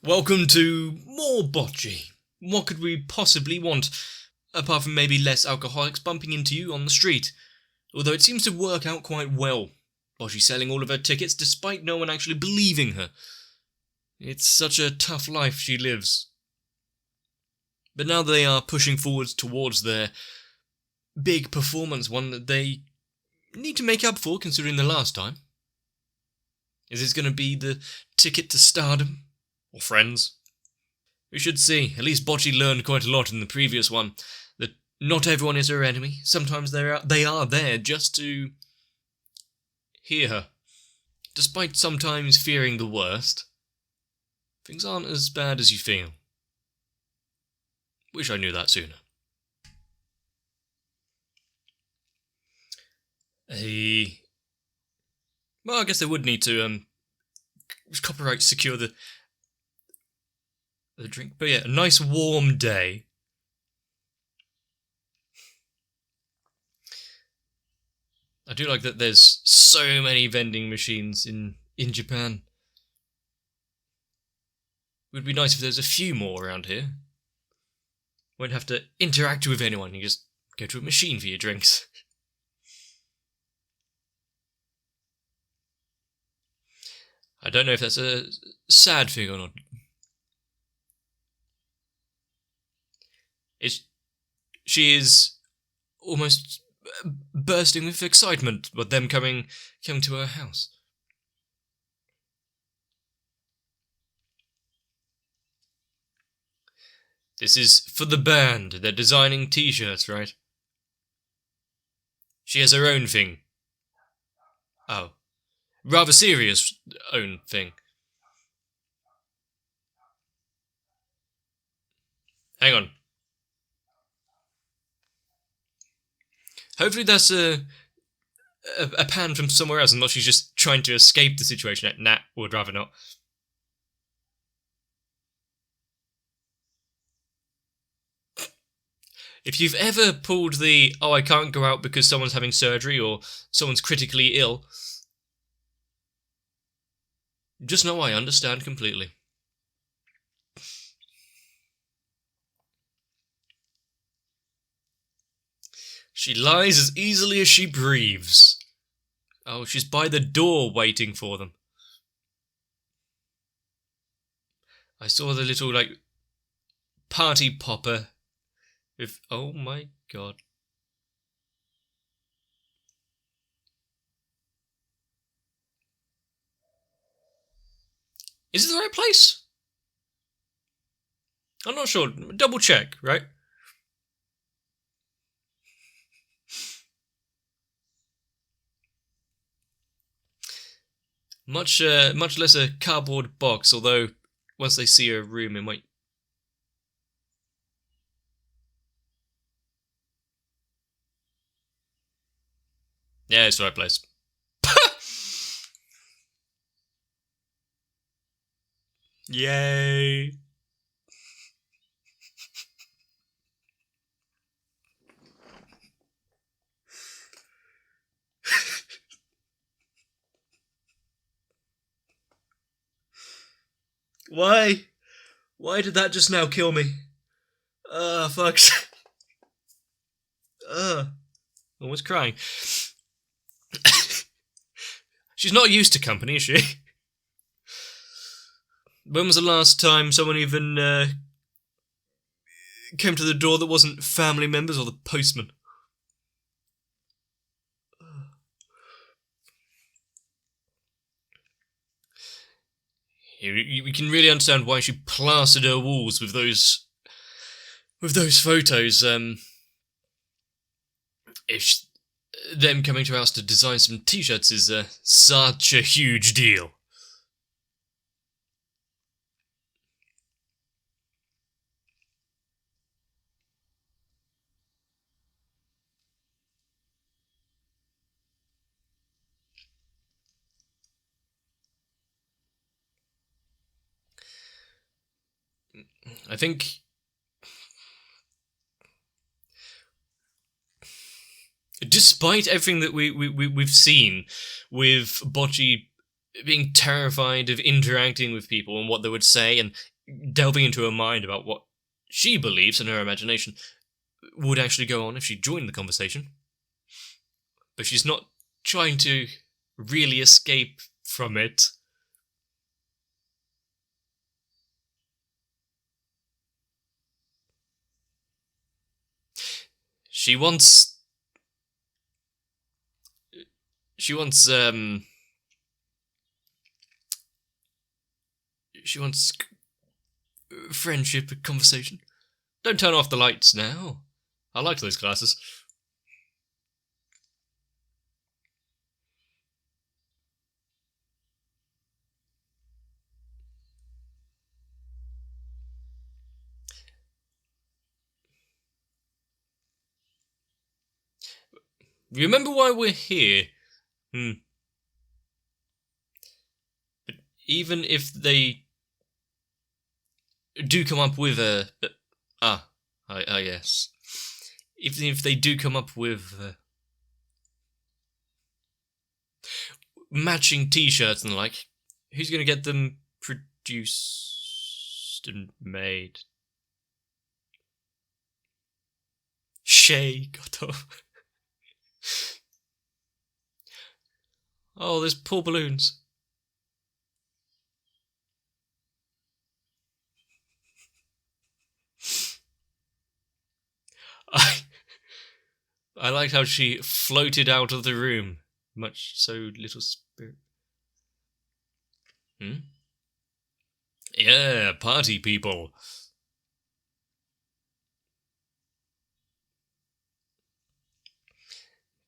Welcome to more Bocchi. What could we possibly want, apart from maybe less alcoholics bumping into you on the street? Although it seems to work out quite well. Bocchi selling all of her tickets despite no one actually believing her. It's such a tough life she lives. But now they are pushing forwards towards their big performance, one that they need to make up for considering the last time. Is this going to be the ticket to stardom? Or friends? We should see. At least Bocchi learned quite a lot in the previous one. That not everyone is her enemy. Sometimes they are there just to hear her. Despite sometimes fearing the worst, things aren't as bad as you feel. Wish I knew that sooner. Well, I guess they would need to copyright secure the drink. But yeah, a nice warm day. I do like that there's so many vending machines in Japan. It would be nice if there's a few more around here. Won't have to interact with anyone, you just go to a machine for your drinks. I don't know if that's a sad thing or not. She is almost bursting with excitement about them coming to her house. This is for the band. They're designing t-shirts, right? She has her own thing. Oh. Rather serious own thing. Hang on. Hopefully that's a pan from somewhere else and not she's just trying to escape the situation. Nah, would rather not. If you've ever pulled the, I can't go out because someone's having surgery or someone's critically ill, just know I understand completely. She lies as easily as she breathes. Oh, she's by the door waiting for them. I saw the little, party popper with, oh my god. Is it the right place? I'm not sure. Double check, right? Much less a cardboard box, although once they see her room, it might. Yeah, it's the right place. Yay! Why? Why did that just now kill me? Fuck. Almost crying. She's not used to company, is she? When was the last time someone even came to the door that wasn't family members or the postman? We can really understand why she plastered her walls with those photos. Them coming to our house to design some t-shirts is such a huge deal. I think despite everything that we've seen with Bocchi being terrified of interacting with people and what they would say, and delving into her mind about what she believes in her imagination would actually go on if she joined the conversation. But she's not trying to really escape from it. She wants friendship, conversation. Don't turn off the lights now. I liked those glasses. Remember why we're here? But even if they do come up with yes. Even if they do come up with matching t-shirts and the like, who's going to get them produced and made? Shay got off. Oh, there's poor balloons. I liked how she floated out of the room. Much so little spirit. Yeah, party people.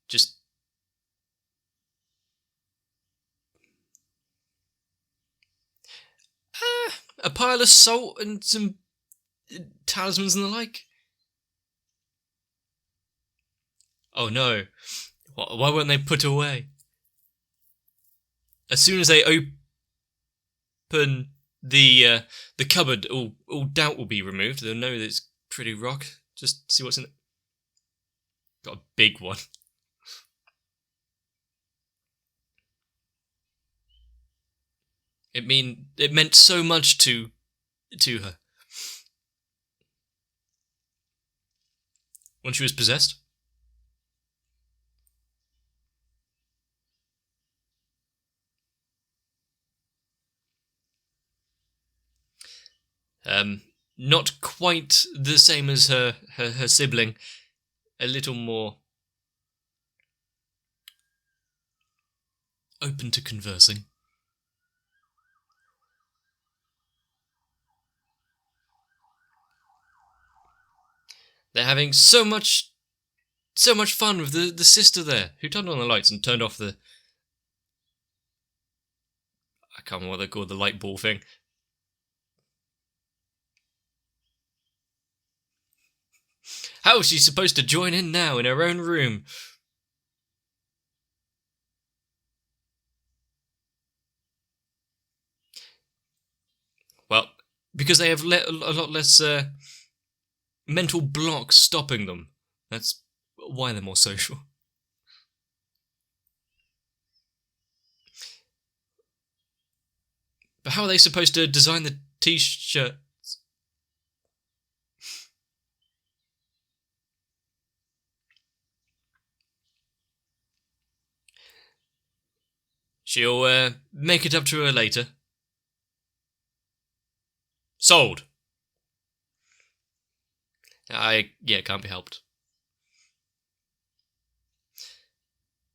Just a pile of salt and some talismans and the like. Oh no. Why weren't they put away? As soon as they open the cupboard, all doubt will be removed. They'll know that it's pretty rock. Just see what's in it. Got a big one. It meant so much to her. When she was possessed. Not quite the same as her sibling. A little more open to conversing. They're having so much fun with the sister there, who turned on the lights and turned off the... I can't remember what they're called, the light ball thing. How is she supposed to join in now in her own room? Well, because they have a lot less mental blocks stopping them. That's why they're more social. But how are they supposed to design the t-shirt? She'll make it up to her later. Sold. Can't be helped.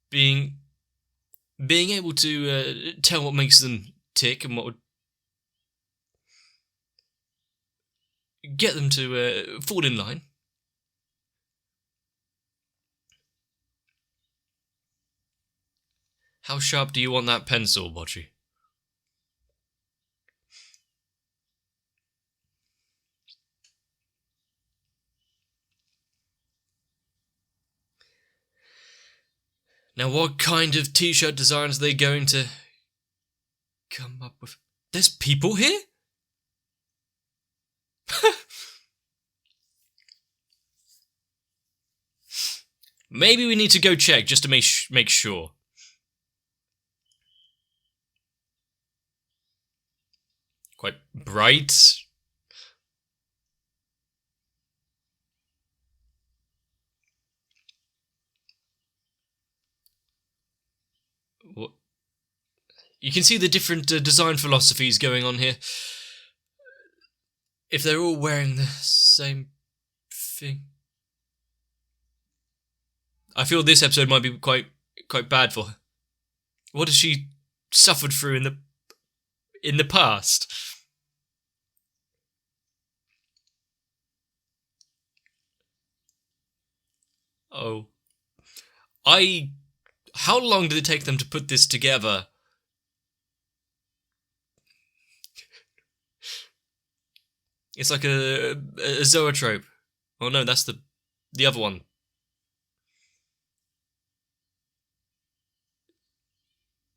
Being able to tell what makes them tick and what would get them to fall in line. How sharp do you want that pencil, Bocchi? Now, what kind of t-shirt designs are they going to come up with? There's people here? Maybe we need to go check just to make sure. Quite bright. What? You can see the different design philosophies going on here. If they're all wearing the same thing, I feel this episode might be quite bad for her. What has she suffered through in the past? Oh, how long did it take them to put this together? It's like a zoetrope. Oh no, that's the other one.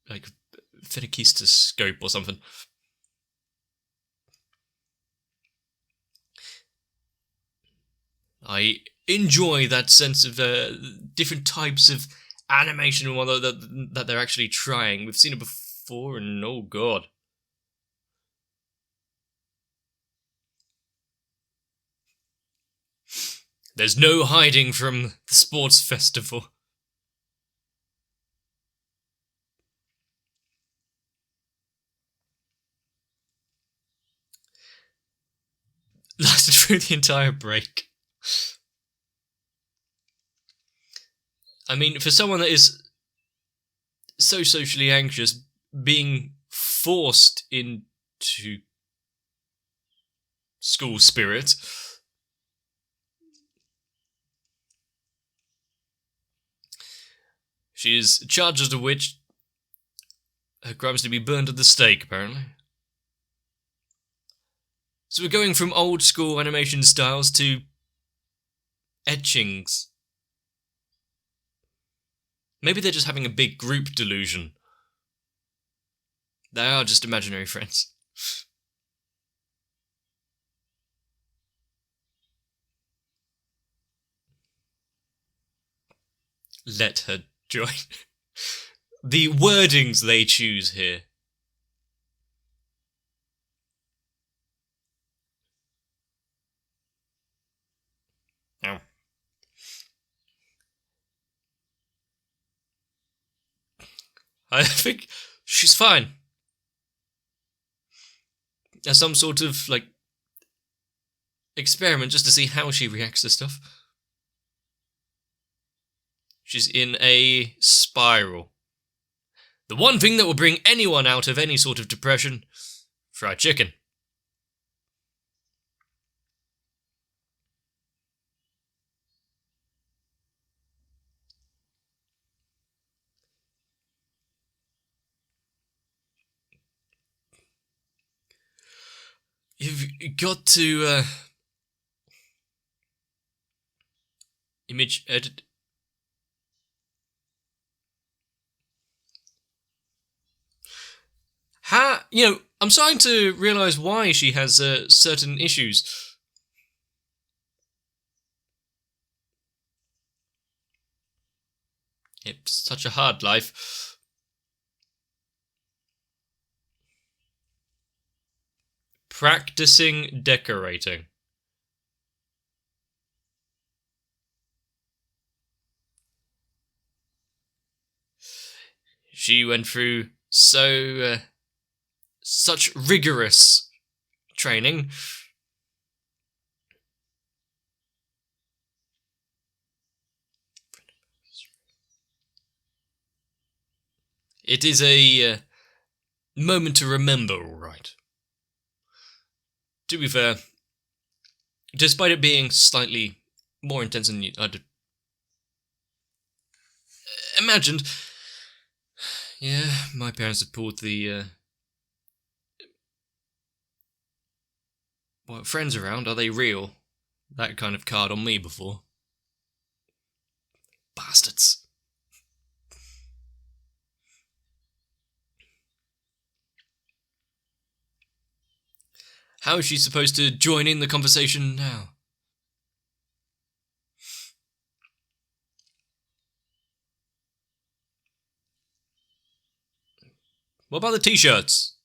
Like phenakistoscope or something. I enjoy that sense of different types of animation and whatnot that they're actually trying. We've seen it before, and oh god. There's no hiding from the sports festival. Lasted through the entire break. I mean, for someone that is so socially anxious, being forced into school spirit. She is charged as a witch. Her crimes to be burned at the stake, apparently. So we're going from old school animation styles to etchings. Maybe they're just having a big group delusion. They are just imaginary friends. Let her join. The wordings they choose here. Oh. I think she's fine. As some sort of, like, experiment just to see how she reacts to stuff. She's in a spiral. The one thing that will bring anyone out of any sort of depression: fried chicken. You've got to image edit. I'm starting to realise why she has certain issues. It's such a hard life. Practicing decorating. She went through such rigorous training. It is a moment to remember, all right. To be fair, despite it being slightly more intense than I'd imagined, yeah, my parents had pulled the friends around, are they real? That kind of card on me before. Bastards. How is she supposed to join in the conversation now? What about the t-shirts?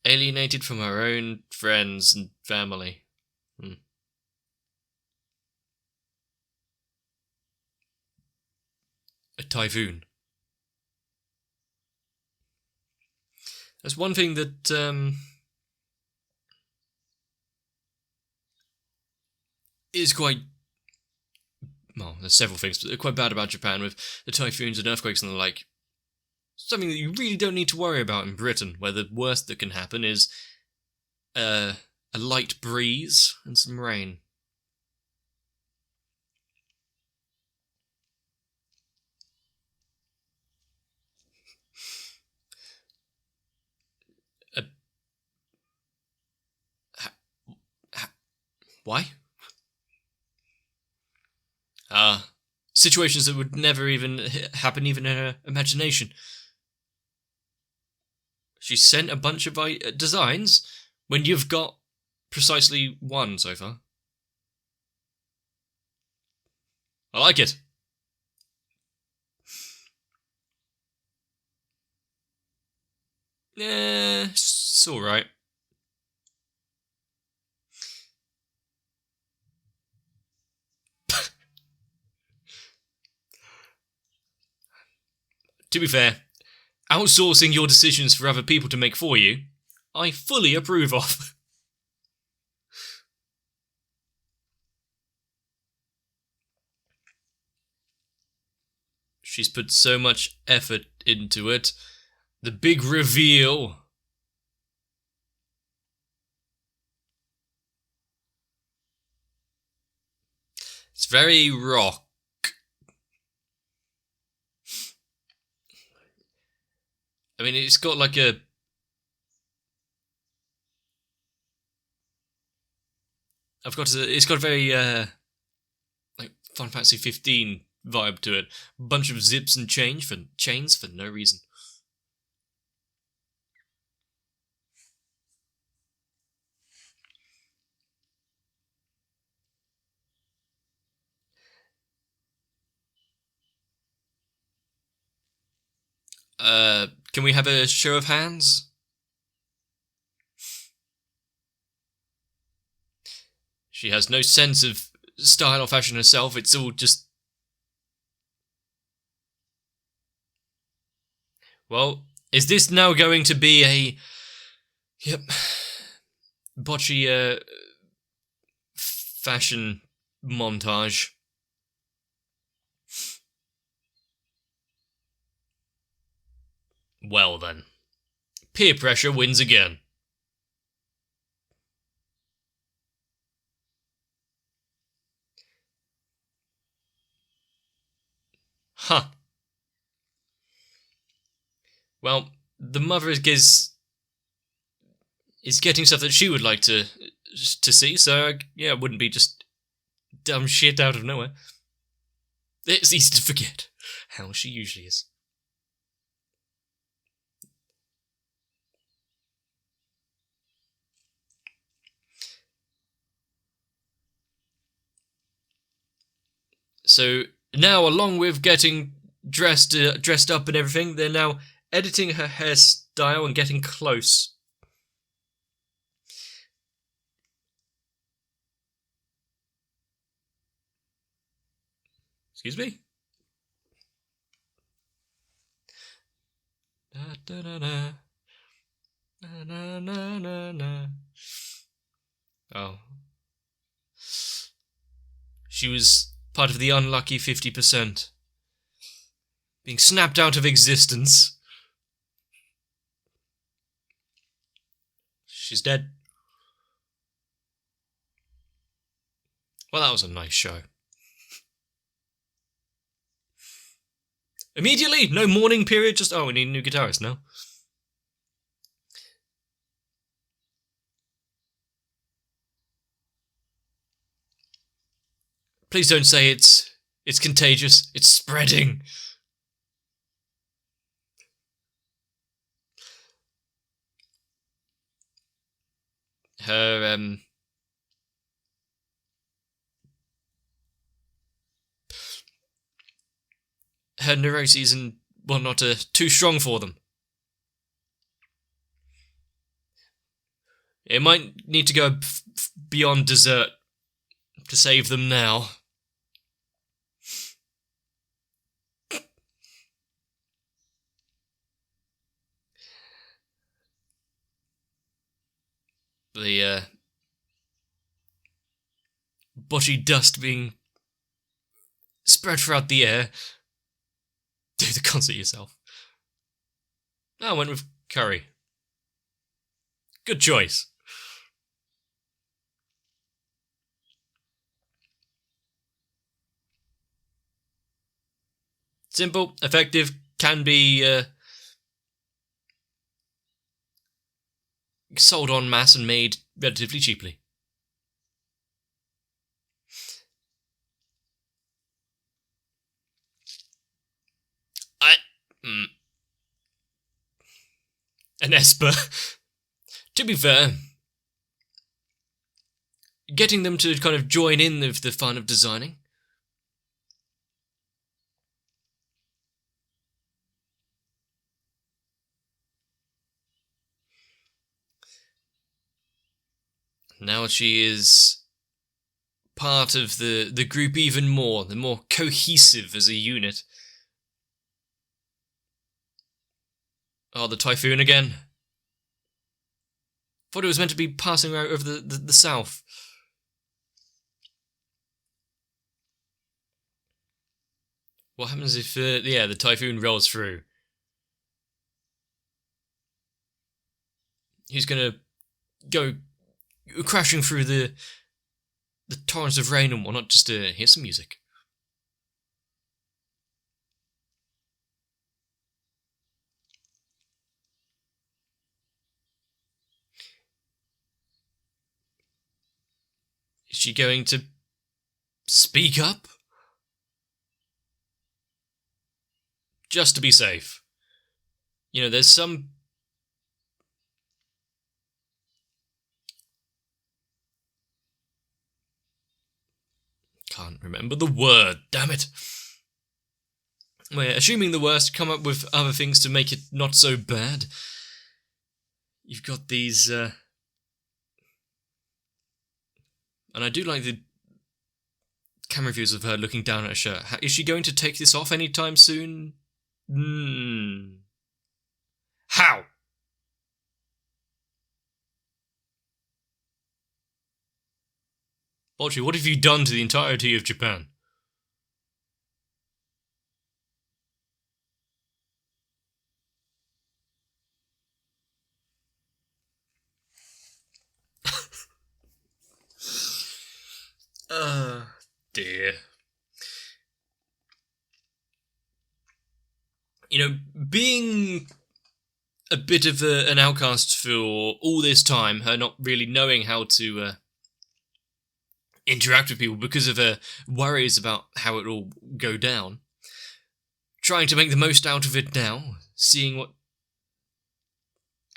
Alienated from her own friends and family. A typhoon. That's one thing that is quite... Well, there's several things, but they're quite bad about Japan with the typhoons and earthquakes and the like. Something that you really don't need to worry about in Britain, where the worst that can happen is a light breeze and some rain. Why? Situations that would never even happen even in her imagination. She sent a bunch of designs when you've got precisely one so far. I like it. It's alright. To be fair, outsourcing your decisions for other people to make for you, I fully approve of. She's put so much effort into it. The big reveal. It's very rock. I mean, it's got like a... It's got a very, like, Final Fantasy 15 vibe to it. Bunch of zips and chains for no reason. Can we have a show of hands? She has no sense of style or fashion herself. It's all just... Well, is this now going to be a... Yep. Bocchi, fashion montage? Well then. Peer pressure wins again. Huh. Well, the mother is getting stuff that she would like to see, so yeah, it wouldn't be just dumb shit out of nowhere. It's easy to forget how she usually is. So now, along with getting dressed up and everything, they're now editing her hairstyle and getting close. Excuse me? Da, da, da, da. Na, na, na, na, na. Oh. She was part of the unlucky 50%. Being snapped out of existence. She's dead. Well, that was a nice show. Immediately? No mourning period? Just, oh, we need a new guitarist now. Please don't say it's contagious. It's spreading. Her, her neuroses and whatnot are too strong for them. It might need to go beyond dessert to save them now. The Bocchi dust being spread throughout the air. Do the concert yourself. I went with curry. Good choice. Simple, effective, can be sold en masse and made relatively cheaply. An Esper. To be fair, getting them to kind of join in with the fun of designing. Now she is part of the group even more, the more cohesive as a unit. Oh, the typhoon again. Thought it was meant to be passing out over the south. What happens if, the typhoon rolls through? He's gonna go crashing through the torrents of rain and whatnot just to hear some music. Is she going to speak up? Just to be safe. You know, there's some... Can't remember the word, damn it. We're assuming the worst, come up with other things to make it not so bad. You've got these, and I do like the camera views of her looking down at her shirt. Is she going to take this off anytime soon? How? Bocchi, what have you done to the entirety of Japan? Dear. You know, being a bit of an outcast for all this time, her not really knowing how to interact with people because of her worries about how it will go down, trying to make the most out of it now, seeing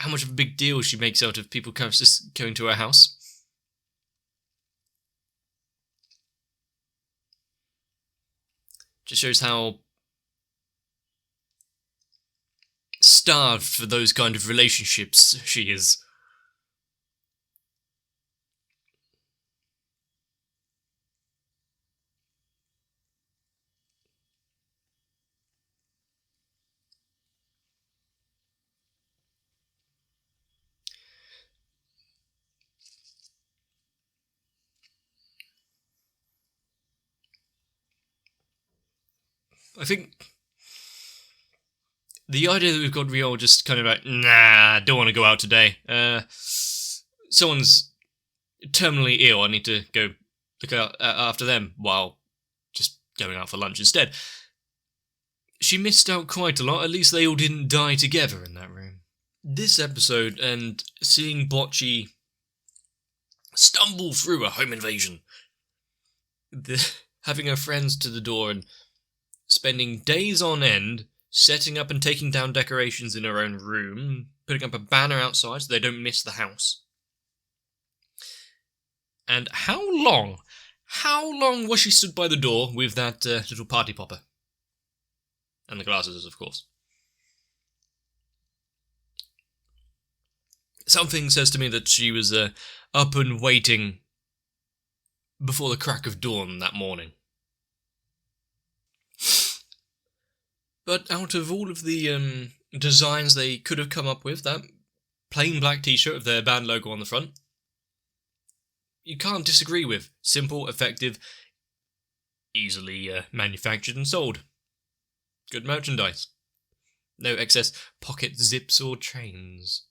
how much of a big deal she makes out of people just going to her house. Just shows how starved for those kind of relationships she is. I think the idea that we've got Riol just kind of like, nah, don't want to go out today. Someone's terminally ill, I need to go look out after them while just going out for lunch instead. She missed out quite a lot, at least they all didn't die together in that room. This episode, and seeing Bocchi stumble through a home invasion, having her friends to the door and spending days on end setting up and taking down decorations in her own room, putting up a banner outside so they don't miss the house. And how long was she stood by the door with that little party popper? And the glasses, of course. Something says to me that she was up and waiting before the crack of dawn that morning. But out of all of the designs they could have come up with, that plain black t-shirt with their band logo on the front, you can't disagree with. Simple, effective, easily manufactured and sold. Good merchandise. No excess pocket zips or chains.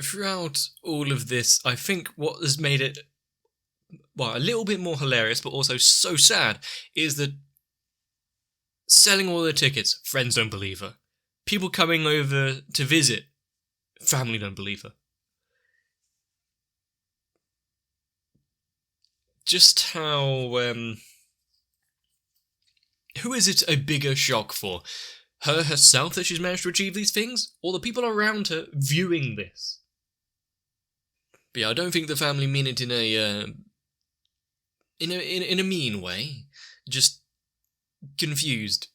Throughout all of this, I think what has made it, well, a little bit more hilarious, but also so sad, is that selling all the tickets, friends don't believe her. People coming over to visit, family don't believe her. Just how, who is it a bigger shock for? Her herself that she's managed to achieve these things? Or the people around her viewing this? But yeah, I don't think the family mean it in a mean way. Just confused.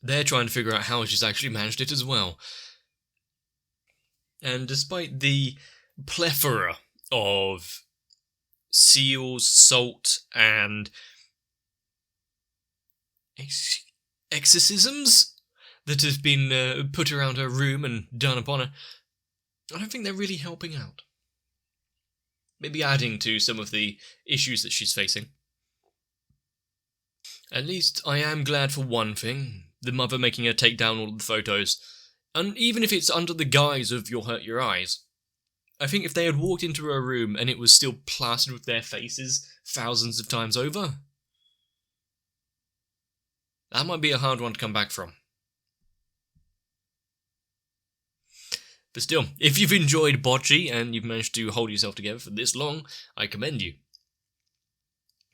They're trying to figure out how she's actually managed it as well. And despite the plethora of seals, salt, and exorcisms that have been put around her room and done upon her, I don't think they're really helping out. Maybe adding to some of the issues that she's facing. At least I am glad for one thing, the mother making her take down all of the photos. And even if it's under the guise of "you'll hurt your eyes," I think if they had walked into her room and it was still plastered with their faces thousands of times over, that might be a hard one to come back from. But still, if you've enjoyed Bocchi and you've managed to hold yourself together for this long, I commend you.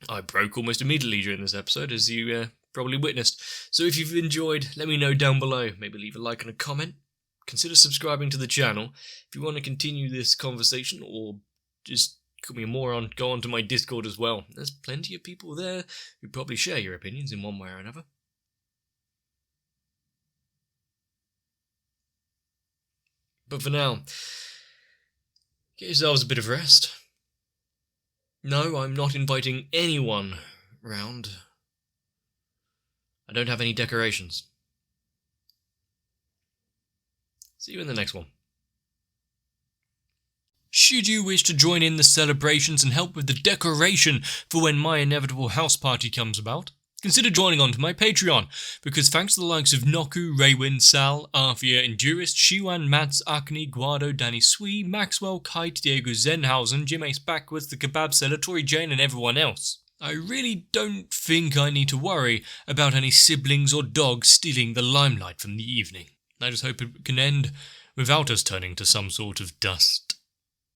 I broke almost immediately during this episode, as you probably witnessed. So if you've enjoyed, let me know down below. Maybe leave a like and a comment. Consider subscribing to the channel. If you want to continue this conversation, or just call me a moron, go on to my Discord as well. There's plenty of people there who probably share your opinions in one way or another. But for now, get yourselves a bit of rest. No, I'm not inviting anyone round. I don't have any decorations. See you in the next one. Should you wish to join in the celebrations and help with the decoration for when my inevitable house party comes about, consider joining on to my Patreon, because thanks to the likes of Noku, Raywin, Sal, Arthia, Endurist, Shiwan, Mats, Acne, Guado, Danny Swee, Maxwell, Kite, Diego Zenhausen, Jim Ace Backwards, the Kebab Seller, Tori Jane, and everyone else. I really don't think I need to worry about any siblings or dogs stealing the limelight from the evening. I just hope it can end without us turning to some sort of dust.